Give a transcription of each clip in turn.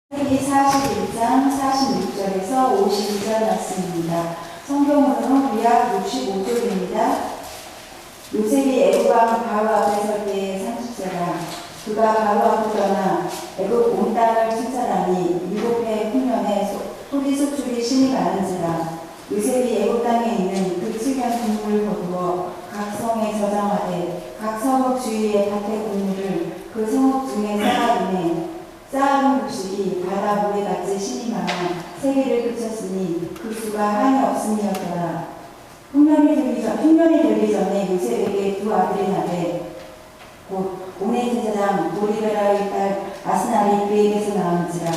창세기 41장 46절에서 52절 말씀입니다. 성경으로는 구약 65쪽입니다. 요셉이 애굽 왕 바로 앞에 설 때의 상식자라. 그가 바로 앞을 떠나 애굽 온 땅을 칭찬하니 일곱 해 풍년에 토지 소출이 심히 많은지라. 요셉이 애굽 땅에 있는 그 7년 국물을 거두어 각 성에 저장하되 각 성읍 주위의 밭의 국물을 그 성읍 중에 쌓아두매 쌓아둔 곡식이 바다 물에 같이 심히 많아 세계를 그쳤으니 그 수가 한이 없음이었더라. 흉년이 되기 전에 요셉에게 두 아들이 나되 곧 오네 제사장 보리베라의 딸 아스날이 그에게서 나온지라.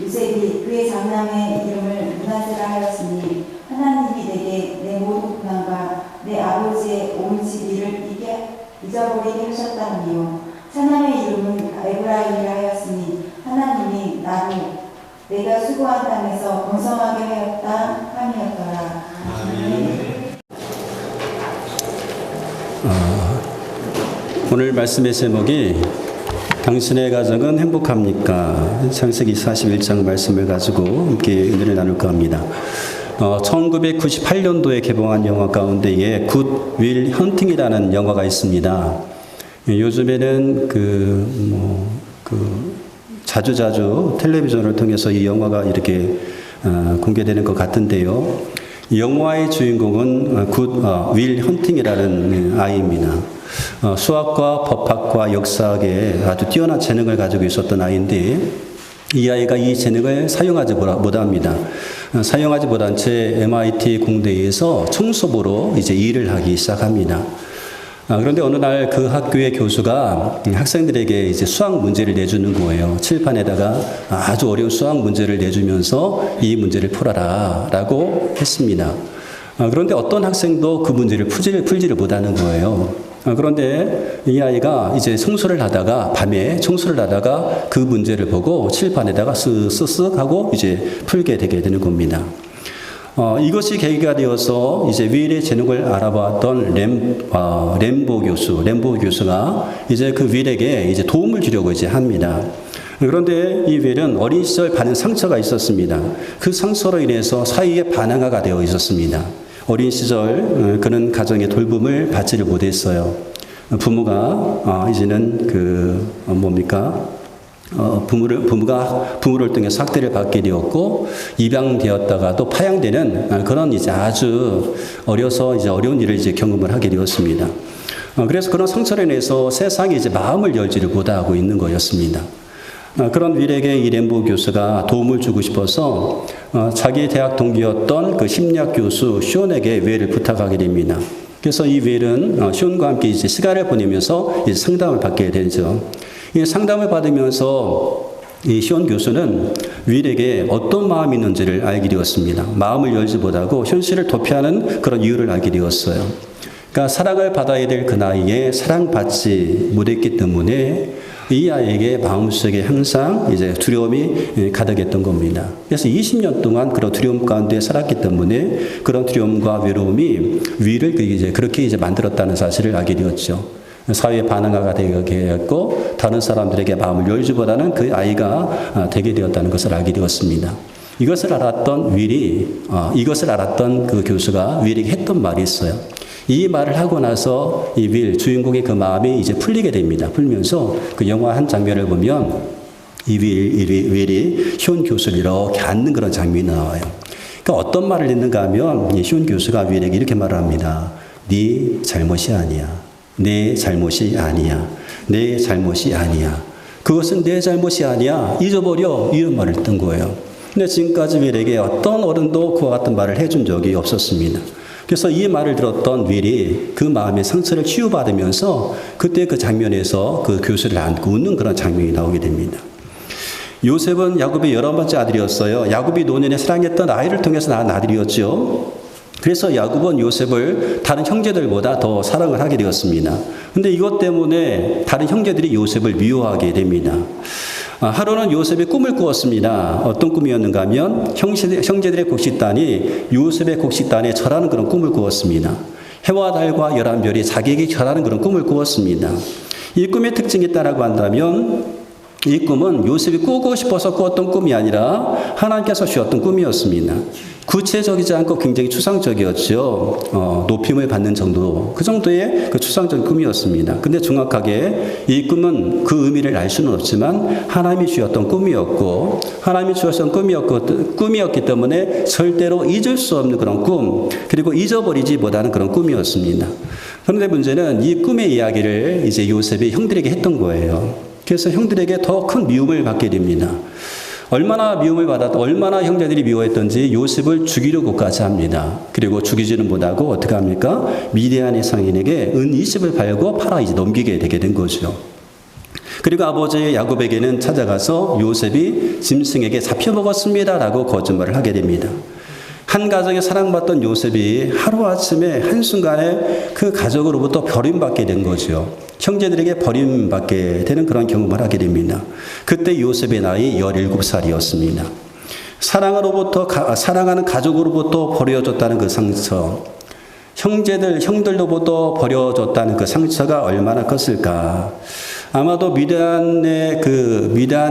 요셉이 그의 장남의 이름을 문하세라 하였으니 하나님이 내게 내 모든 고난과 내 아버지의 온 집일을 잊어버리게 하셨다니요. 차남의 이름은 에브라임이라 하였으니 하나님이 나를 내가 수고한 땅에서 번성하게 하였다 함이었더라. 아멘. 오늘 말씀의 제목이 당신의 가정은 행복합니까? 창세기 41장 말씀을 가지고 함께 은혜를 나눌까 합니다. 1998년도에 개봉한 영화 가운데에 굿 윌 헌팅이라는 영화가 있습니다. 요즘에는 자주자주 텔레비전을 통해서 이 영화가 이렇게 공개되는 것 같은데요. 영화의 주인공은 굿 윌 헌팅이라는 아이입니다. 수학과 법학과 역사학에 아주 뛰어난 재능을 가지고 있었던 아이인데 이 아이가 이 재능을 사용하지 못합니다. 사용하지 못한 채 MIT 공대에서 청소부로 이제 일을 하기 시작합니다. 그런데 어느 날 그 학교의 교수가 학생들에게 이제 수학 문제를 내주는 거예요. 칠판에다가 아주 어려운 수학 문제를 내주면서 이 문제를 풀어라 라고 했습니다. 그런데 어떤 학생도 그 문제를 풀지를 못하는 거예요. 그런데 이 아이가 이제 밤에 청소를 하다가 그 문제를 보고 칠판에다가 쓱쓱 하고 이제 풀게 되게 되는 겁니다. 이것이 계기가 되어서 이제 윌의 재능을 알아봤던 램보 교수가 이제 그 윌에게 이제 도움을 주려고 이제 합니다. 그런데 이 윌은 어린 시절 받은 상처가 있었습니다. 그 상처로 인해서 사이에 반항아가 되어 있었습니다. 어린 시절 그는 가정의 돌봄을 받지를 못했어요. 부모가 이제는 부모를 통해 학대를 받게 되었고 입양되었다가도 파양되는 그런 이제 아주 어려서 이제 어려운 일을 이제 경험을 하게 되었습니다. 그래서 그런 상처로 인해서 세상에 이제 마음을 열지를 못하고 있는 거였습니다. 그런 윌에게 이 램보 교수가 도움을 주고 싶어서 자기 대학 동기였던 그 심리학 교수 쇼온에게 윌을 부탁하게 됩니다. 그래서 이 윌은 쇼온과 함께 이제 시간을 보내면서 이제 상담을 받게 되죠. 이 상담을 받으면서 이 쇼온 교수는 윌에게 어떤 마음이 있는지를 알게 되었습니다. 마음을 열지 못하고 현실을 도피하는 그런 이유를 알게 되었어요. 그러니까 사랑을 받아야 될 그 나이에 사랑받지 못했기 때문에 이 아이에게 마음속에 항상 이제 두려움이 가득했던 겁니다. 그래서 20년 동안 그런 두려움 가운데 살았기 때문에 그런 두려움과 외로움이 윌을 이제 그렇게 이제 만들었다는 사실을 알게 되었죠. 사회의 반항아가 되게 되었고 다른 사람들에게 마음을 열지보다는 그 아이가 되게 되었다는 것을 알게 되었습니다. 이것을 알았던 그 교수가 윌에게 했던 말이 있어요. 이 말을 하고 나서 이 윌 주인공의 그 마음이 이제 풀리게 됩니다. 풀면서 그 영화 한 장면을 보면 이 윌이 쇼온 교수를 이렇게 안는 그런 장면이 나와요. 그러니까 어떤 말을 했는가 하면 이 쇼온 교수가 윌에게 이렇게 말을 합니다. 네 잘못이 아니야. 내 잘못이 아니야. 내 잘못이 아니야. 그것은 내 잘못이 아니야. 잊어버려. 이런 말을 했던 거예요. 근데 지금까지 윌에게 어떤 어른도 그와 같은 말을 해준 적이 없었습니다. 그래서 이 말을 들었던 윌이 그 마음의 상처를 치유받으면서 그때 그 장면에서 그 교수를 안고 웃는 그런 장면이 나오게 됩니다. 요셉은 야곱의 11번째 아들이었어요. 야곱이 노년에 사랑했던 아이를 통해서 낳은 아들이었죠. 그래서 야곱은 요셉을 다른 형제들보다 더 사랑을 하게 되었습니다. 그런데 이것 때문에 다른 형제들이 요셉을 미워하게 됩니다. 하루는 요셉이 꿈을 꾸었습니다. 어떤 꿈이었는가 하면 형제들의 곡식단이 요셉의 곡식단에 절하는 그런 꿈을 꾸었습니다. 해와 달과 11별이 자기에게 절하는 그런 꿈을 꾸었습니다. 이 꿈의 특징이 있다라고 한다면 이 꿈은 요셉이 꾸고 싶어서 꾸었던 꿈이 아니라 하나님께서 주었던 꿈이었습니다. 구체적이지 않고 굉장히 추상적이었죠. 높임을 받는 정도, 그 정도의 그 추상적인 꿈이었습니다. 근데 정확하게 이 꿈은 그 의미를 알 수는 없지만 하나님이 주었던 꿈이었고, 하나님이 주었던 꿈이었기 때문에 절대로 잊을 수 없는 그런 꿈, 그리고 잊어버리지 못하는 그런 꿈이었습니다. 그런데 문제는 이 꿈의 이야기를 이제 요셉이 형들에게 했던 거예요. 그래서 형들에게 더 큰 미움을 받게 됩니다. 얼마나 미움을 받았다, 얼마나 형제들이 미워했던지 요셉을 죽이려고까지 합니다. 그리고 죽이지는 못하고 어떻게 합니까? 미디안의 상인에게 은 20을 팔고 팔아 이제 넘기게 되게 된 거죠. 그리고 아버지 야곱에게는 찾아가서 요셉이 짐승에게 잡혀먹었습니다라고 거짓말을 하게 됩니다. 한 가정에 사랑받던 요셉이 하루아침에 한순간에 그 가족으로부터 버림받게 된 거죠. 형제들에게 버림받게 되는 그런 경험을 하게 됩니다. 그때 요셉의 나이 17살이었습니다. 사랑하는 가족으로부터 버려졌다는 그 상처, 형들로부터 버려졌다는 그 상처가 얼마나 컸을까. 아마도 미디안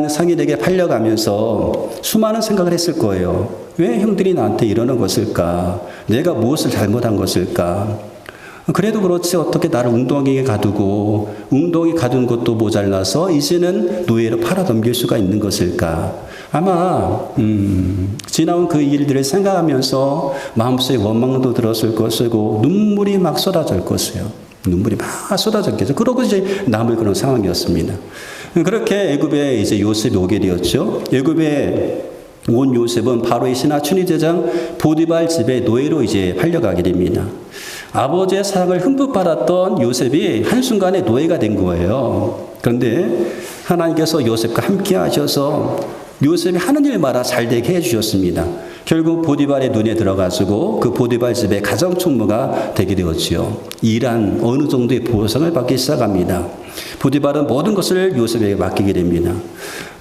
상인에게 팔려가면서 수많은 생각을 했을 거예요. 왜 형들이 나한테 이러는 것일까? 내가 무엇을 잘못한 것일까? 그래도 그렇지 어떻게 나를 웅덩이에 가두고 웅덩이 가둔 것도 모자라서 이제는 노예로 팔아 넘길 수가 있는 것일까? 아마 지나온 그 일들을 생각하면서 마음속에 원망도 들었을 것이고 눈물이 막 쏟아질 것이에요. 눈물이 막 쏟아졌겠죠. 그러고 이제 남을 그런 상황이었습니다. 그렇게 애굽에 이제 요셉이 오게 되었죠. 애굽에 온 요셉은 바로의 신하 춘희제장 보디발 집에 노예로 이제 팔려가게 됩니다. 아버지의 사랑을 흠뻑 받았던 요셉이 한순간에 노예가 된 거예요. 그런데 하나님께서 요셉과 함께 하셔서 요셉이 하는 일마다 잘 되게 해주셨습니다. 결국 보디발의 눈에 들어가지고 그 보디발 집의 가정총무가 되게 되었지요. 일한 어느 정도의 보상을 받기 시작합니다. 보디발은 모든 것을 요셉에게 맡기게 됩니다.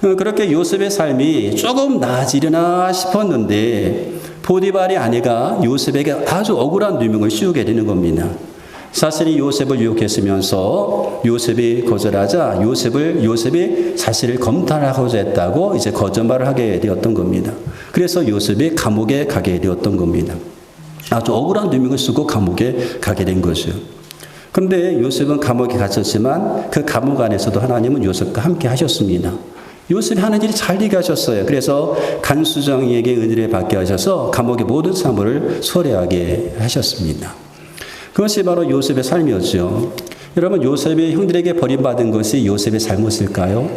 그렇게 요셉의 삶이 조금 나아지려나 싶었는데 보디발의 아내가 요셉에게 아주 억울한 누명을 씌우게 되는 겁니다. 사실이 요셉을 유혹했으면서 요셉이 거절하자 요셉이 자신을 검탈하고자 했다고 이제 거짓말을 하게 되었던 겁니다. 그래서 요셉이 감옥에 가게 되었던 겁니다. 아주 억울한 누명을 쓰고 감옥에 가게 된 거죠. 그런데 요셉은 감옥에 갇혔지만 그 감옥 안에서도 하나님은 요셉과 함께 하셨습니다. 요셉이 하는 일이 잘 되게 하셨어요. 그래서 간수장에게 은혜를 받게 하셔서 감옥의 모든 사물을 소홀하게 하셨습니다. 그것이 바로 요셉의 삶이었죠. 여러분, 요셉이 형들에게 버림받은 것이 요셉의 잘못일까요?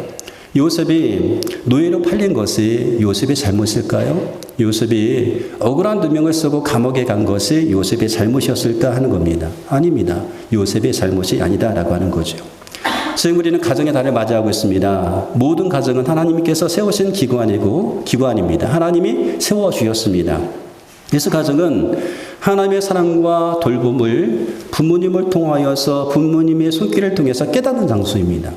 요셉이 노예로 팔린 것이 요셉의 잘못일까요? 요셉이 억울한 누명을 쓰고 감옥에 간 것이 요셉의 잘못이었을까 하는 겁니다. 아닙니다. 요셉의 잘못이 아니다라고 하는 거죠. 지금 우리는 가정의 달을 맞이하고 있습니다. 모든 가정은 하나님께서 세우신 기관입니다. 하나님이 세워주셨습니다. 그래서 가정은 하나님의 사랑과 돌봄을 부모님을 통하여서 부모님의 손길을 통해서 깨닫는 장소입니다.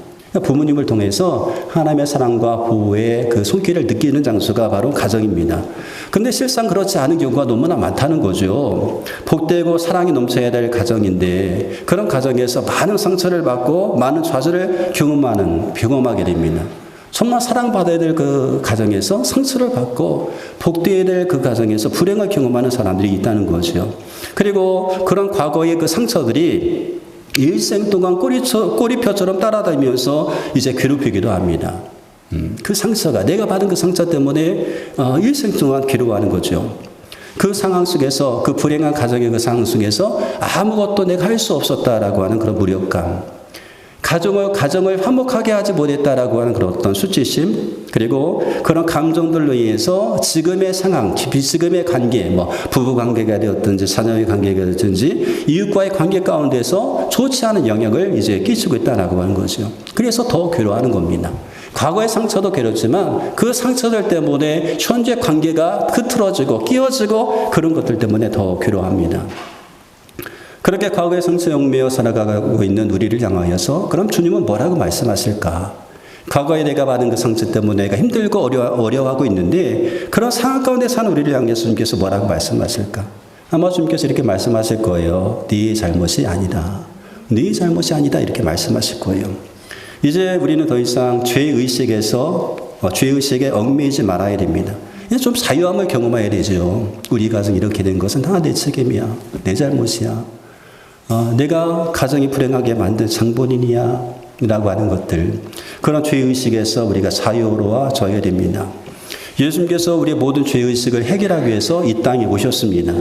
부모님을 통해서 하나님의 사랑과 보호의 그 손길을 느끼는 장소가 바로 가정입니다. 근데 실상 그렇지 않은 경우가 너무나 많다는 거죠. 복되고 사랑이 넘쳐야 될 가정인데 그런 가정에서 많은 상처를 받고 많은 좌절을 경험하게 됩니다. 정말 사랑받아야 될 그 가정에서 상처를 받고 복되어야 될 그 가정에서 불행을 경험하는 사람들이 있다는 거죠. 그리고 그런 과거의 그 상처들이 일생 동안 꼬리표처럼 따라다니면서 이제 괴롭히기도 합니다. 그 상처가 내가 받은 그 상처 때문에 일생 동안 괴로워하는 거죠. 그 상황 속에서 그 불행한 가정의 그 상황 속에서 아무것도 내가 할 수 없었다라고 하는 그런 무력감, 가정을 화목하게 하지 못했다라고 하는 그런 어떤 수치심, 그리고 그런 감정들로 인해서 지금의 상황, 지금의 관계, 부부 관계가 되었든지 자녀의 관계가 되었든지 이웃과의 관계 가운데서 좋지 않은 영향을 이제 끼치고 있다라고 하는 거죠. 그래서 더 괴로워하는 겁니다. 과거의 상처도 괴롭지만 그 상처들 때문에 현재 관계가 흐트러지고 끼어지고 그런 것들 때문에 더 괴로워합니다. 그렇게 과거의 상처에 얽매여 살아가고 있는 우리를 향하여서 그럼 주님은 뭐라고 말씀하실까? 과거에 내가 받은 그 상처 때문에 내가 힘들고 어려워하고 있는데 그런 상황 가운데 사는 우리를 향해서 주님께서 뭐라고 말씀하실까? 아마 주님께서 이렇게 말씀하실 거예요. 네 잘못이 아니다. 네 잘못이 아니다. 이렇게 말씀하실 거예요. 이제 우리는 더 이상 죄의식에 얽매이지 말아야 됩니다. 이제 좀 자유함을 경험해야 되죠. 우리 가정 이렇게 된 것은 다 내 책임이야. 내 잘못이야. 내가 가정이 불행하게 만든 장본인이야. 라고 하는 것들. 그런 죄의식에서 우리가 자유로워져야 됩니다. 예수님께서 우리의 모든 죄의식을 해결하기 위해서 이 땅에 오셨습니다.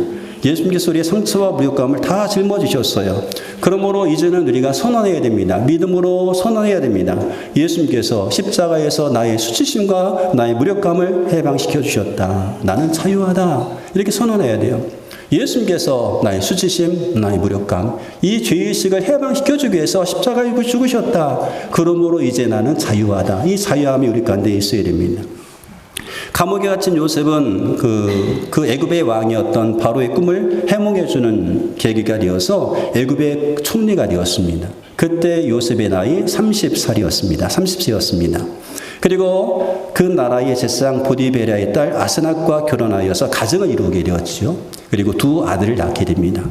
예수님께서 우리의 상처와 무력감을 다 짊어지셨어요. 그러므로 이제는 우리가 선언해야 됩니다. 믿음으로 선언해야 됩니다. 예수님께서 십자가에서 나의 수치심과 나의 무력감을 해방시켜 주셨다. 나는 자유하다. 이렇게 선언해야 돼요. 예수님께서 나의 수치심, 나의 무력감, 이 죄의식을 해방시켜 주기 위해서 십자가에 죽으셨다. 그러므로 이제 나는 자유하다. 이 자유함이 우리 가운데 있어야 됩니다. 감옥에 갇힌 요셉은 그 애굽의 왕이었던 바로의 꿈을 해몽해주는 계기가 되어서 애굽의 총리가 되었습니다. 그때 요셉의 나이 30살이었습니다. 30세였습니다. 그리고 그 나라의 제사장 보디베라의 딸 아스낫과 결혼하여서 가정을 이루게 되었죠. 그리고 두 아들을 낳게 됩니다.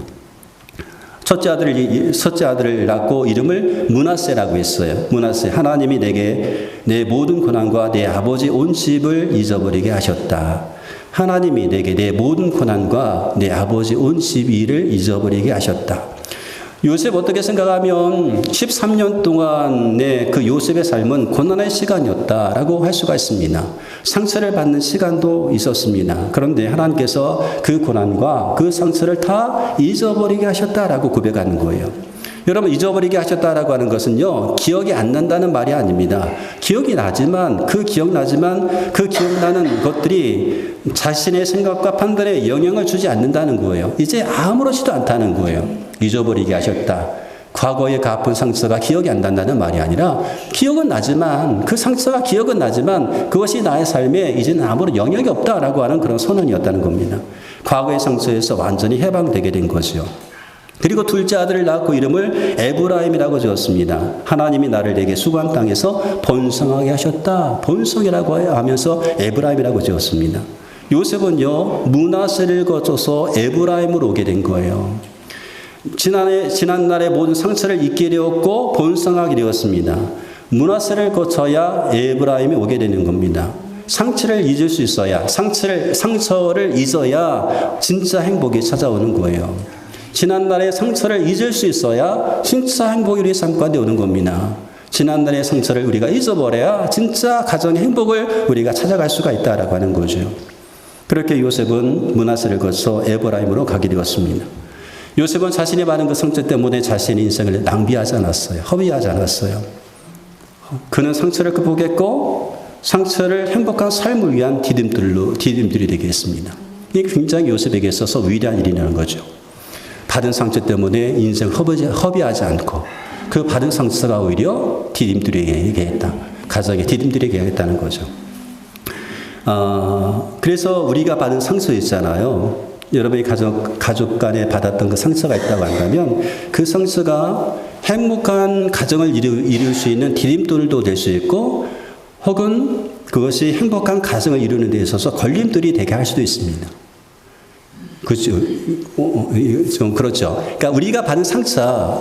첫째 아들을 낳고 이름을 므낫세라고 했어요. 므낫세, 하나님이 내게 내 모든 고난과 내 아버지 온 집을 잊어버리게 하셨다. 하나님이 내게 내 모든 고난과 내 아버지 온 집 일을 잊어버리게 하셨다. 요셉 어떻게 생각하면 13년 동안의 그 요셉의 삶은 고난의 시간이었다라고 할 수가 있습니다. 상처를 받는 시간도 있었습니다. 그런데 하나님께서 그 고난과 그 상처를 다 잊어버리게 하셨다라고 고백하는 거예요. 여러분, 잊어버리게 하셨다라고 하는 것은요, 기억이 안 난다는 말이 아닙니다. 기억이 나지만 그 기억나는 것들이 자신의 생각과 판단에 영향을 주지 않는다는 거예요. 이제 아무렇지도 않다는 거예요. 잊어버리게 하셨다. 과거의 그 아픈 상처가 기억이 안 난다는 말이 아니라 기억은 나지만 그 상처가 기억은 나지만 그것이 나의 삶에 이제는 아무런 영향이 없다라고 하는 그런 선언이었다는 겁니다. 과거의 상처에서 완전히 해방되게 된 거죠. 그리고 둘째 아들을 낳고 이름을 에브라임이라고 지었습니다. 하나님이 나를 내게 수고한 땅에서 번성하게 하셨다. 번성이라고 하면서 에브라임이라고 지었습니다. 요셉은요, 므낫세를 거쳐서 에브라임으로 오게 된 거예요. 지난날의 모든 상처를 잊게 되었고 번성하게 되었습니다. 므낫세를 거쳐야 에브라임이 오게 되는 겁니다. 상처를 잊을 수 있어야, 상처를 잊어야 진짜 행복이 찾아오는 거예요. 지난날의 상처를 잊을 수 있어야 진짜 행복이 우리 삶 가운데 오는 겁니다. 지난날의 상처를 우리가 잊어버려야 진짜 가정의 행복을 우리가 찾아갈 수가 있다라고 하는 거죠. 그렇게 요셉은 므낫세를 거쳐 에브라임으로 가게 되었습니다. 요셉은 자신이 받은 그 상처 때문에 자신의 인생을 낭비하지 않았어요. 허비하지 않았어요. 그는 상처를 극복했고 상처를 행복한 삶을 위한 디딤들이 되게 했습니다. 이게 굉장히 요셉에게 있어서 위대한 일이라는 거죠. 받은 상처 때문에 인생을 허비하지 않고 그 받은 상처가 오히려 디딤들이게 했다. 가정에 디딤들이게 했다는 거죠. 그래서 우리가 받은 상처 있잖아요. 여러분이 가족 간에 받았던 그 상처가 있다고 한다면 그 상처가 행복한 가정을 이룰 수 있는 디딤돌도 될 수 있고 혹은 그것이 행복한 가정을 이루는 데 있어서 걸림돌이 되게 할 수도 있습니다. 그렇죠. 좀 그렇죠. 그러니까 우리가 받은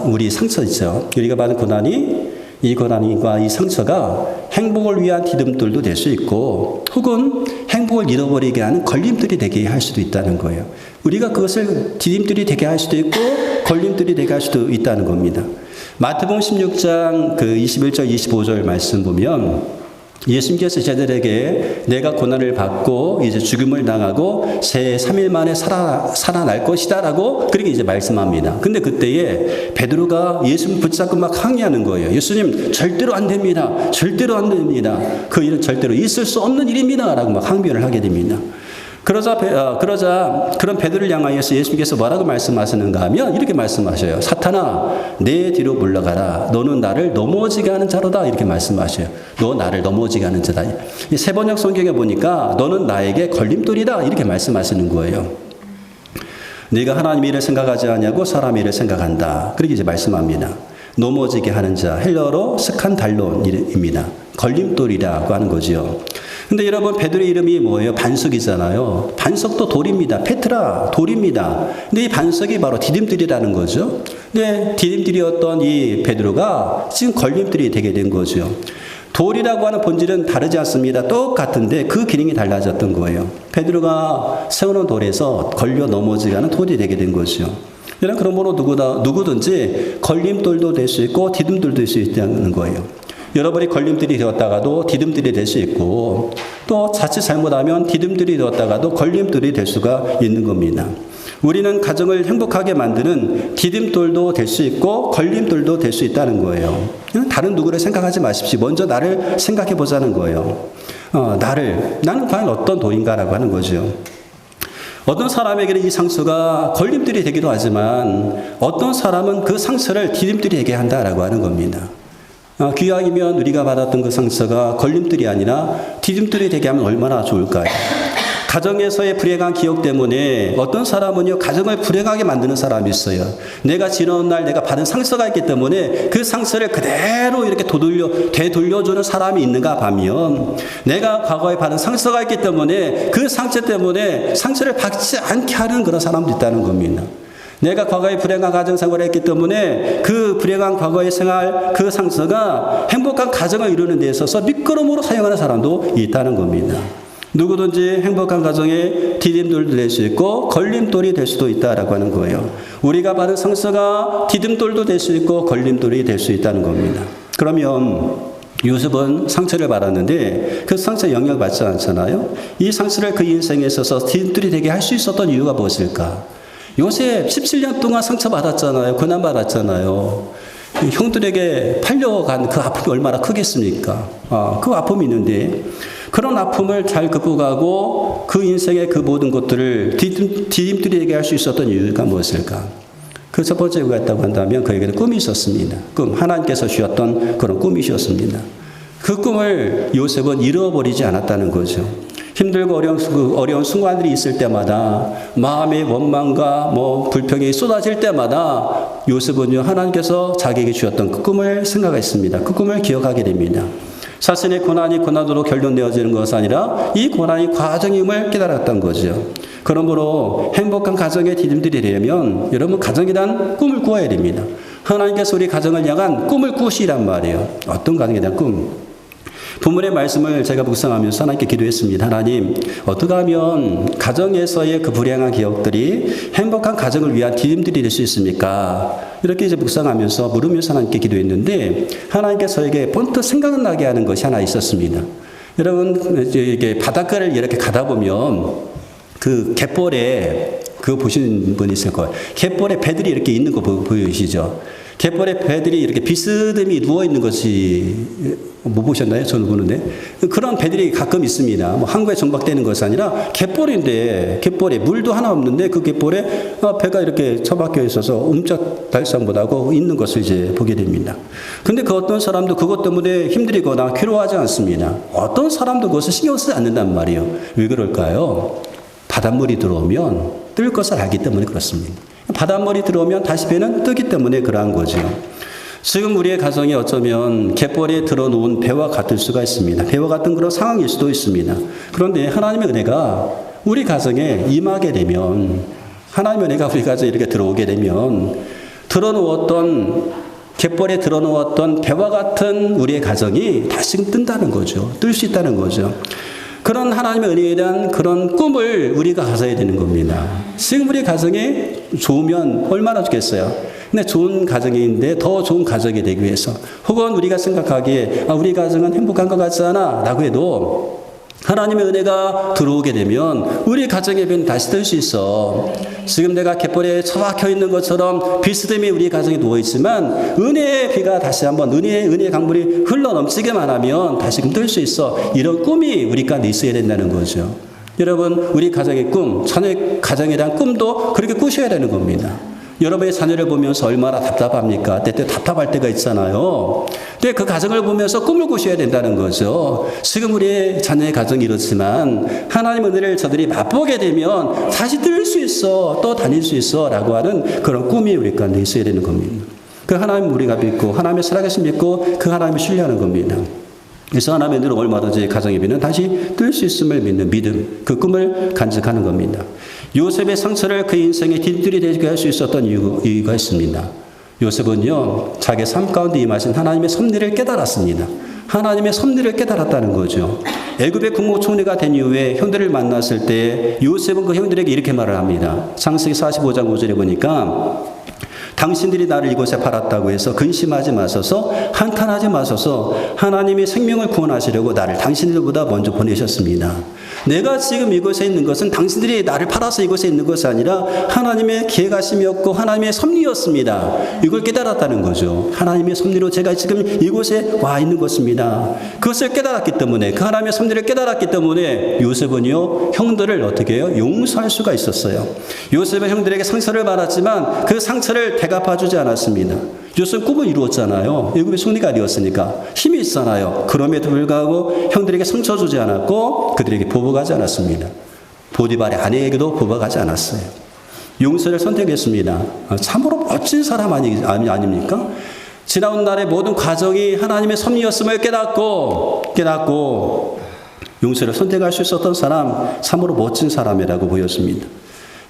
우리 상처 있죠. 우리가 받은 이 고난과 이 상처가 행복을 위한 디딤돌도 될 수 있고 혹은 행복을 잃어버리게 하는 걸림돌이 되게 할 수도 있다는 거예요. 우리가 그것을 디딤돌이 되게 할 수도 있고 걸림돌이 되게 할 수도 있다는 겁니다. 마태복음 16장 21절 25절 말씀 보면 예수님께서 제자들에게 내가 고난을 받고 이제 죽음을 당하고 새 3일 만에 살아날 것이다라고 그렇게 이제 말씀합니다. 근데 그때에 베드로가 예수님 붙잡고 막 항의하는 거예요. 예수님 절대로 안 됩니다. 절대로 안 됩니다. 그 일은 절대로 있을 수 없는 일입니다라고 막 항변을 하게 됩니다. 그러자 그런 베드로를 향하여서 예수님께서 뭐라고 말씀하시는가 하면 이렇게 말씀하셔요. 사탄아, 내 뒤로 물러가라. 너는 나를 넘어지게 하는 자로다. 이렇게 말씀하셔요. 너 나를 넘어지게 하는 자다. 이 세번역 성경에 보니까 너는 나에게 걸림돌이다. 이렇게 말씀하시는 거예요. 네가 하나님 일을 생각하지 않냐고 사람 일을 생각한다. 그렇게 이제 말씀합니다. 넘어지게 하는 자, 헬러로 스칸달론입니다. 걸림돌이라고 하는 거죠. 근데 여러분, 베드로의 이름이 뭐예요? 반석이잖아요. 반석도 돌입니다. 페트라, 돌입니다. 근데 이 반석이 바로 디딤돌이라는 거죠. 근데 디딤돌이었던 이 베드로가 지금 걸림돌이 되게 된 거죠. 돌이라고 하는 본질은 다르지 않습니다. 똑같은데 그 기능이 달라졌던 거예요. 베드로가 세우는 돌에서 걸려 넘어지지 않은 돌이 되게 된 거죠. 이런 그러므로 누구든지 걸림돌도 될 수 있고 디딤돌도 될 수 있다는 거예요. 여러분이 걸림돌이 되었다가도 디딤돌이 될 수 있고, 또 자칫 잘못하면 디딤돌이 되었다가도 걸림돌이 될 수가 있는 겁니다. 우리는 가정을 행복하게 만드는 디딤돌도 될 수 있고 걸림돌도 될 수 있다는 거예요. 다른 누구를 생각하지 마십시오. 먼저 나를 생각해 보자는 거예요. 나는 과연 어떤 돌인가라고 하는 거죠. 어떤 사람에게는 이 상처가 걸림돌이 되기도 하지만 어떤 사람은 그 상처를 디딤돌이 되게 한다라고 하는 겁니다. 귀하이면 우리가 받았던 그 상처가 걸림돌이 아니라 디딤돌이 되게 하면 얼마나 좋을까요? 가정에서의 불행한 기억 때문에 어떤 사람은요, 가정을 불행하게 만드는 사람이 있어요. 내가 지나온 날 내가 받은 상처가 있기 때문에 그 상처를 그대로 이렇게 되돌려주는 사람이 있는가 하면, 내가 과거에 받은 상처가 있기 때문에 그 상처 때문에 상처를 받지 않게 하는 그런 사람도 있다는 겁니다. 내가 과거에 불행한 가정생활을 했기 때문에 그 불행한 과거의 생활, 그 상처가 행복한 가정을 이루는 데 있어서 미끄럼으로 사용하는 사람도 있다는 겁니다. 누구든지 행복한 가정에 디딤돌도 될 수 있고 걸림돌이 될 수도 있다라고 하는 거예요. 우리가 받은 상처가 디딤돌도 될 수 있고 걸림돌이 될 수 있다는 겁니다. 그러면 요셉은 상처를 받았는데 그 상처에 영향을 받지 않잖아요. 이 상처를 그 인생에 있어서 디딤돌이 되게 할 수 있었던 이유가 무엇일까? 요셉 17년 동안 상처받았잖아요. 고난받았잖아요. 형들에게 팔려간 그 아픔이 얼마나 크겠습니까? 그 아픔이 있는데 그런 아픔을 잘 극복하고 그 인생의 그 모든 것들을 디딤돌이 되게 할 수 있었던 이유가 무엇일까? 그 첫 번째 이유가 있다고 한다면 그에게는 꿈이 있었습니다. 하나님께서 주셨던 그런 꿈이셨습니다. 그 꿈을 요셉은 잃어버리지 않았다는 거죠. 힘들고 어려운 순간들이 있을 때마다 마음의 원망과 불평이 쏟아질 때마다 요셉은요, 하나님께서 자기에게 주셨던 그 꿈을 생각했습니다. 그 꿈을 기억하게 됩니다. 자신의 고난이 고난으로 결론되어지는 것이 아니라 이 고난이 과정임을 깨달았던 거죠. 그러므로 행복한 가정의 디딤돌이 되려면 여러분, 가정이란 꿈을 꾸어야 됩니다. 하나님께서 우리 가정을 향한 꿈을 꾸시란 말이에요. 어떤 가정에 대한 꿈? 본문의 말씀을 제가 묵상하면서 하나님께 기도했습니다. 하나님, 어떻게 하면 가정에서의 그 불행한 기억들이 행복한 가정을 위한 디딤돌이 될 수 있습니까? 이렇게 이제 묵상하면서 물으면서 하나님께 기도했는데 하나님께서 저에게 번뜩 생각나게 하는 것이 하나 있었습니다. 여러분, 이게 바닷가를 이렇게 가다 보면 그 갯벌에 그거 보신 분 있을 거예요. 갯벌에 배들이 이렇게 있는 거 보이시죠? 갯벌에 배들이 이렇게 비스듬히 누워있는 것이 못 보셨나요? 저는 보는데. 그런 배들이 가끔 있습니다. 항구에 정박되는 것이 아니라 갯벌인데, 갯벌에 물도 하나 없는데 그 갯벌에 배가 이렇게 처박혀 있어서 움짝달싹 못하고 있는 것을 이제 보게 됩니다. 근데 그 어떤 사람도 그것 때문에 힘들거나 괴로워하지 않습니다. 어떤 사람도 그것을 신경 쓰지 않는단 말이에요. 왜 그럴까요? 바닷물이 들어오면 뜰 것을 알기 때문에 그렇습니다. 바닷물이 들어오면 다시 배는 뜨기 때문에 그러한 거죠. 지금 우리의 가정이 어쩌면 갯벌에 들어놓은 배와 같을 수가 있습니다. 배와 같은 그런 상황일 수도 있습니다. 그런데 하나님의 은혜가 우리 가정에 임하게 되면, 하나님의 은혜가 우리 가정에 이렇게 들어오게 되면 갯벌에 들어놓았던 배와 같은 우리의 가정이 다시금 뜬다는 거죠. 뜰 수 있다는 거죠. 그런 하나님의 은혜에 대한 그런 꿈을 우리가 가져야 되는 겁니다. 지금 우리 가정이 좋으면 얼마나 좋겠어요. 근데 좋은 가정인데 더 좋은 가정이 되기 위해서, 혹은 우리가 생각하기에 우리 가정은 행복한 것 같지 않아 라고 해도 하나님의 은혜가 들어오게 되면 우리 가정의 배는 다시 뜰 수 있어. 지금 내가 갯벌에 처박혀 있는 것처럼 비스듬히 우리 가정이 누워있지만 은혜의 비가 다시 한번, 은혜의 강물이 흘러 넘치게만 하면 다시금 뜰 수 있어. 이런 꿈이 우리 가운데 있어야 된다는 거죠. 여러분, 우리 가정의 꿈, 자녀의 가정에 대한 꿈도 그렇게 꾸셔야 되는 겁니다. 여러분의 자녀를 보면서 얼마나 답답합니까? 때때 답답할 때가 있잖아요. 근데 그 가정을 보면서 꿈을 꾸셔야 된다는 거죠. 지금 우리의 자녀의 가정이 이렇지만 하나님의 은혜를 저들이 맛보게 되면 다시 뜰 수 있어, 또 다닐 수 있어 라고 하는 그런 꿈이 우리 가운데 있어야 되는 겁니다. 그 하나님 우리가 믿고 하나님의 살아계신 믿고 그 하나님을 신뢰하는 겁니다. 그래서 하나님의 눈은 얼마든지 가정의 비는 다시 뜰 수 있음을 믿는 믿음, 그 꿈을 간직하는 겁니다. 요셉의 상처를 그 인생의 뒷뜰이 되게 할 수 있었던 이유가 있습니다. 요셉은요, 자기 삶 가운데 임하신 하나님의 섭리를 깨달았습니다. 하나님의 섭리를 깨달았다는 거죠. 애굽의 국무총리가 된 이후에 형들을 만났을 때 요셉은 그 형들에게 이렇게 말을 합니다. 창세기 45장 5절에 보니까 당신들이 나를 이곳에 팔았다고 해서 근심하지 마소서, 한탄하지 마소서. 하나님이 생명을 구원하시려고 나를 당신들보다 먼저 보내셨습니다. 내가 지금 이곳에 있는 것은 당신들이 나를 팔아서 이곳에 있는 것이 아니라 하나님의 계획하심이었고 하나님의 섭리였습니다. 이걸 깨달았다는 거죠. 하나님의 섭리로 제가 지금 이곳에 와 있는 것입니다. 그것을 깨달았기 때문에, 그 하나님의 섭리를 깨달았기 때문에 요셉은요, 형들을 어떻게 해요? 용서할 수가 있었어요. 요셉은 형들에게 상처를 받았지만 그 상처를 대갚아주지 않았습니다. 요셉은 꿈을 이루었잖아요. 애굽의 총리가 되었으니까 힘이 있잖아요. 그럼에도 불구하고 형들에게 상처 주지 않았고 그들에게 보복하지 않았습니다. 보디발의 아내에게도 보복하지 않았어요. 용서를 선택했습니다. 참으로 멋진 사람 아닙니까? 지나온 날의 모든 과정이 하나님의 섭리였음을 깨닫고 용서를 선택할 수 있었던 사람, 참으로 멋진 사람이라고 보였습니다.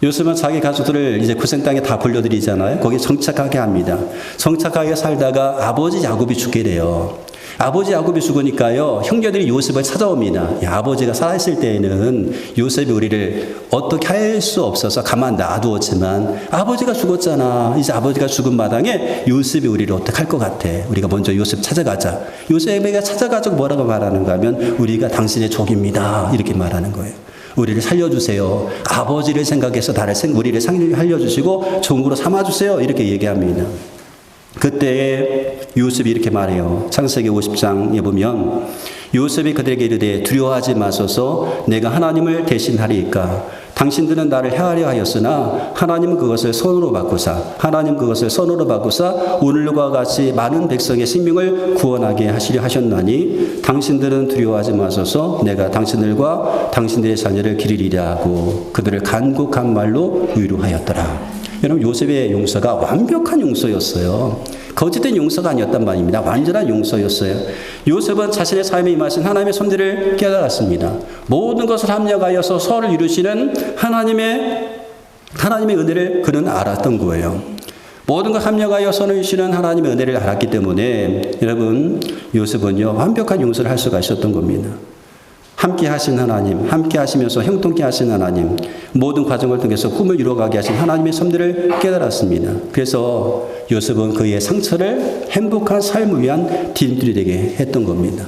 요셉은 자기 가족들을 이제 고생 땅에 다 불려들이잖아요. 거기 정착하게 합니다. 정착하게 살다가 아버지 야곱이 죽게 돼요. 아버지 야곱이 죽으니까요, 형제들이 요셉을 찾아옵니다. 야, 아버지가 살아있을 때에는 요셉이 우리를 어떻게 할 수 없어서 가만 놔두었지만 아버지가 죽었잖아. 이제 아버지가 죽은 마당에 요셉이 우리를 어떻게 할 것 같아. 우리가 먼저 요셉 찾아가자. 요셉에게 찾아가지고 뭐라고 말하는가 하면 우리가 당신의 족입니다. 이렇게 말하는 거예요. 우리를 살려주세요. 아버지를 생각해서 우리를 살려주시고 종으로 삼아주세요. 이렇게 얘기합니다. 그때 요셉이 이렇게 말해요. 창세기 50장에 보면 요셉이 그들에게 이르되 두려워하지 마소서, 내가 하나님을 대신하리이까. 당신들은 나를 해하려 하였으나 하나님은 그것을 선으로 바꾸사 오늘과 같이 많은 백성의 생명을 구원하게 하시려 하셨나니 당신들은 두려워하지 마소서, 내가 당신들과 당신들의 자녀를 기르리라 하고 그들을 간곡한 말로 위로하였더라. 여러분, 요셉의 용서가 완벽한 용서였어요. 거짓된 용서가 아니었단 말입니다. 완전한 용서였어요. 요셉은 자신의 삶에 임하신 하나님의 섭리를 깨달았습니다. 모든 것을 합력하여서 서를 이루시는 하나님의 은혜를 그는 알았던 거예요. 모든 것 합력하여 선을 이루시는 하나님의 은혜를 알았기 때문에 여러분, 요셉은요, 완벽한 용서를 할 수가 있었던 겁니다. 함께 하신 하나님, 함께 하시면서 형통케 하신 하나님, 모든 과정을 통해서 꿈을 이루어가게 하신 하나님의 섭리를 깨달았습니다. 그래서 요셉은 그의 상처를 행복한 삶을 위한 디딤돌이 되게 했던 겁니다.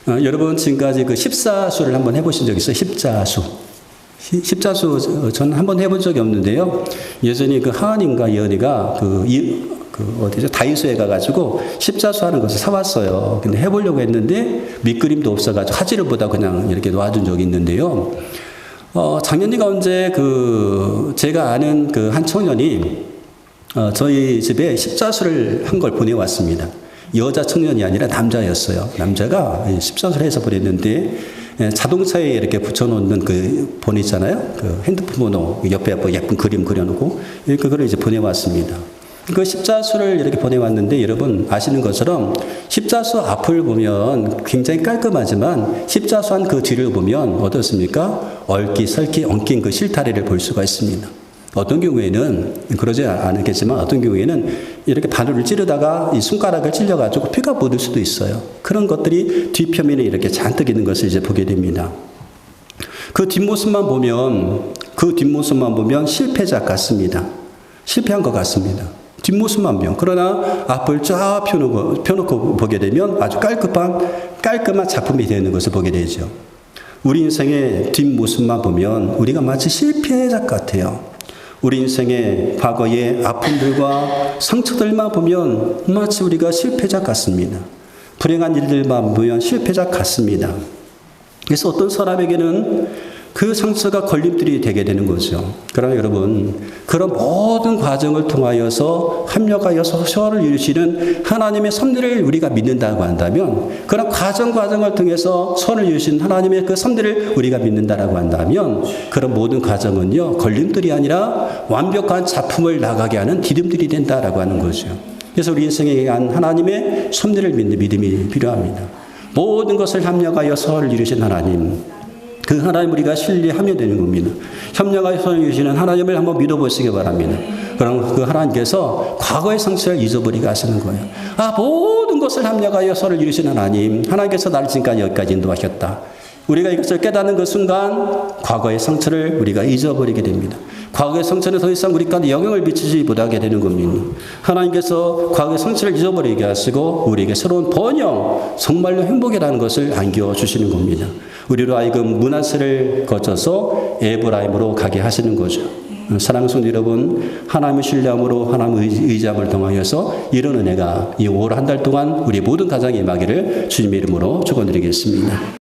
여러분, 지금까지 그 십자수를 한번 해보신 적 있어요? 십자수 저는 한번 해본 적이 없는데요. 예전에 그 하은인가 예언이가 다이소에 가가지고 십자수 하는 것을 사왔어요. 근데 해보려고 했는데 밑그림도 없어가지고 하지를 보다 그냥 이렇게 놔둔 적이 있는데요. 작년인가 언제 제가 아는 그 한 청년이 저희 집에 십자수를 한 걸 보내왔습니다. 여자 청년이 아니라 남자였어요. 남자가 십자수를 해서 보냈는데 자동차에 이렇게 붙여놓는 그 번 있잖아요. 그 핸드폰 번호 옆에 예쁜 그림 그려놓고 그걸 이제 보내왔습니다. 그 십자수를 이렇게 보내왔는데 여러분 아시는 것처럼 십자수 앞을 보면 굉장히 깔끔하지만 십자수 한 그 뒤를 보면 어떻습니까? 얼기설기 엉킨 그 실타래를 볼 수가 있습니다. 어떤 경우에는 그러지 않겠지만 어떤 경우에는 이렇게 바늘을 찌르다가 이 손가락을 찔려가지고 피가 묻을 수도 있어요. 그런 것들이 뒷표면에 이렇게 잔뜩 있는 것을 이제 보게 됩니다. 그 뒷모습만 보면 실패자 같습니다. 실패한 것 같습니다. 뒷모습만 보면. 그러나 앞을 쫙 펴놓고 보게 되면 아주 깔끔한 작품이 되는 것을 보게 되죠. 우리 인생의 뒷모습만 보면 우리가 마치 실패자 같아요. 우리 인생의 과거의 아픔들과 상처들만 보면 마치 우리가 실패자 같습니다. 불행한 일들만 보면 실패자 같습니다. 그래서 어떤 사람에게는 그 상처가 걸림돌이 되게 되는 거죠. 그러나 여러분, 그런 모든 과정을 통하여서 합력하여서 소원을 이루시는 하나님의 섭리를 우리가 믿는다고 한다면, 그런 과정을 통해서 소원을 이루신 하나님의 그 섭리를 우리가 믿는다라고 한다면, 그런 모든 과정은요, 걸림돌이 아니라 완벽한 작품을 나가게 하는 디딤돌이 된다라고 하는 거죠. 그래서 우리 인생에 의한 하나님의 섭리를 믿는 믿음이 필요합니다. 모든 것을 합력하여 선을 이루신 하나님, 그 하나님 우리가 신뢰하면 되는 겁니다. 협력하여 선을 이루시는 하나님을 한번 믿어보시기 바랍니다. 그럼 그 하나님께서 과거의 상처를 잊어버리게 하시는 거예요. 모든 것을 합력하여 선을 이루시는 하나님, 하나님께서 나를 지금까지 여기까지 인도하셨다. 우리가 이것을 깨닫는 그 순간 과거의 상처를 우리가 잊어버리게 됩니다. 과거의 상처는 더 이상 우리 가운데 영향을 미치지 못하게 되는 겁니다. 하나님께서 과거의 상처를 잊어버리게 하시고 우리에게 새로운 번영, 정말로 행복이라는 것을 안겨주시는 겁니다. 우리로 하여금 문하세를 거쳐서 에브라임으로 가게 하시는 거죠. 사랑하는 성도 여러분, 하나님을 신뢰함으로 하나님의 의지함을 통하여서 이런 은혜가 이 올 한 달 동안 우리 모든 가정에 임하기를 주님의 이름으로 축원드리겠습니다.